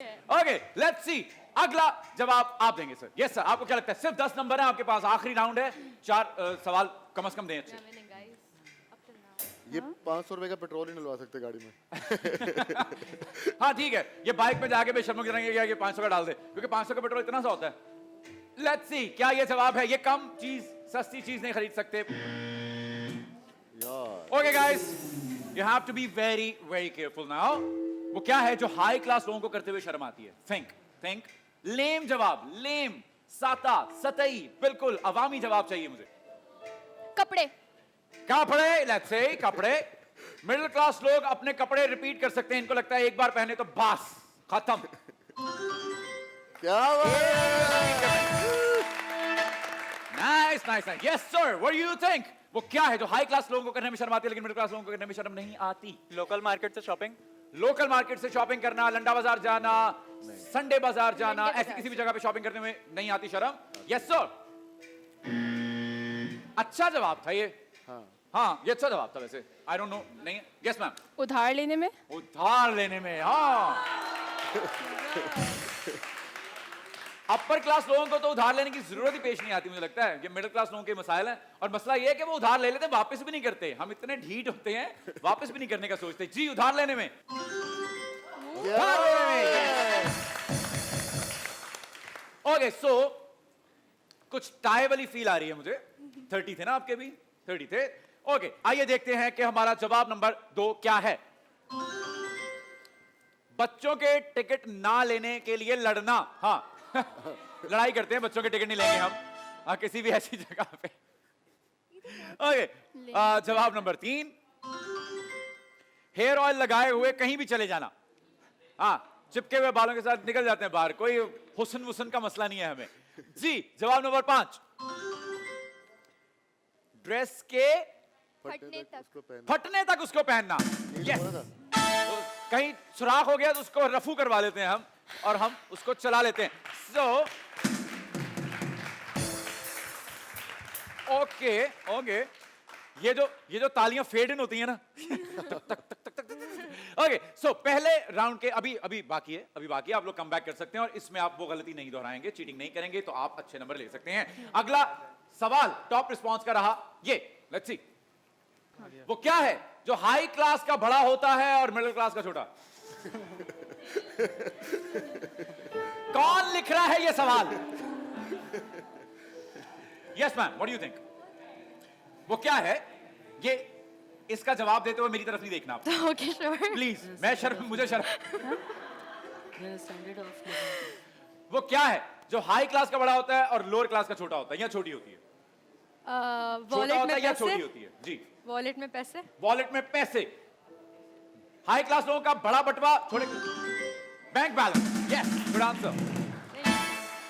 Okay let's see अगला जवाब आप देंगे सर। यस सर, आपको क्या लगता है? सिर्फ 10 नंबर है आपके पास, आखिरी राउंड है, 4 सवाल कम से कम दें अच्छे। ये 500 रुपए का पेट्रोल ही डलवा सकते गाड़ी में। हाँ ठीक है, ये बाइक पे जाके बेशर्मों की तरह ये 500 का डाल दे, क्योंकि 500 का पेट्रोल इतना सा होता है। लेट्स सी क्या ये जवाब है? ये कम चीज, सस्ती चीज नहीं खरीद सकते। Okay guys, you have to be very very careful now. वो क्या है जो हाई क्लास लोगों को करते हुए शर्म आती है? Think think. लेम जवाब, लेम, साता, सतई, बिल्कुल अवामी जवाब चाहिए मुझे। कपड़े। कपड़े, लेट्स से कपड़े। मिडिल क्लास लोग अपने कपड़े रिपीट कर सकते हैं, इनको लगता है एक बार पहने तो बस खत्म। क्या nice nice nice. Yes sir, what do you think? वो क्या है जो हाई क्लास लोगों को करने में शर्म आती है लेकिन मिडिल क्लास लोगों को करने में शर्म नहीं आती? लोकल मार्केट से शॉपिंग। लोकल मार्केट से शॉपिंग करना, लंडा बाजार जाना, संडे बाजार जाना, ऐसी किसी भी जगह पे शॉपिंग करने में नहीं आती शर्म? यस सर, अच्छा जवाब था ये। हाँ ये अच्छा जवाब था वैसे। आई डोंट नो, नहीं। Yes ma'am. उधार लेने में। उधार लेने में, हाँ। अपर क्लास लोगों को तो उधार लेने की जरूरत ही पेश नहीं आती, मुझे लगता है। ये मिडिल क्लास लोगों के मसाइल हैं, और मसला ये है कि वो उधार ले लेते हैं, वापस भी नहीं करते। हम इतने ढीठ होते हैं, वापस भी नहीं करने का सोचते। जी, उधार लेने में। ओके सो कुछ टाई वाली फील आ रही है मुझे। 30 थे ना आपके भी? 30 थे। ओके आइए देखते हैं कि हमारा जवाब नंबर 2 क्या है। बच्चों के टिकट ना लेने के लिए लड़ना। हाँ लड़ाई करते हैं, बच्चों के टिकट नहीं लेंगे हम। हाँ, किसी भी ऐसी जगह पे। ओके जवाब नंबर 3, हेयर ऑयल लगाए हुए कहीं भी चले जाना। हाँ, चिपके हुए बालों के साथ निकल जाते हैं बाहर, कोई हुस्न वुस्न का मसला नहीं है हमें। जी, जवाब नंबर 5, ड्रेस के फटने तक उसको पहनना। यस, कहीं सुराख हो गया तो उसको रफू करवा लेते हैं हम, और हम उसको चला लेते हैं। सो ओके ओके, ये जो तालियां फेड इन होती हैं ना, ओके सो पहले राउंड के अभी बाकी है, आप लोग कम बैक कर सकते हैं, और इसमें आप वो गलती नहीं दोहराएंगे, चीटिंग नहीं करेंगे, तो आप अच्छे नंबर ले सकते हैं। अगला सवाल टॉप रिस्पॉन्स का रहा ये। लेट्स सी वो क्या है जो हाई क्लास का बड़ा होता है और मिडिल क्लास का छोटा? कौन लिख रहा है ये सवाल? Yes ma'am, what do you think? वो क्या है ये? इसका जवाब देते हुए मेरी तरफ नहीं देखना आप। Okay sure. प्लीज, मुझे शर्म। वो क्या है जो हाई क्लास का बड़ा होता है और लोअर क्लास का छोटा होता है या छोटी होती है? छोटा होता है या छोटी होती है? जी, वॉलेट में पैसे। वॉलेट में पैसे। हाई क्लास लोगों का बड़ा बटवा, छोटे bank balance. Yes, good answer.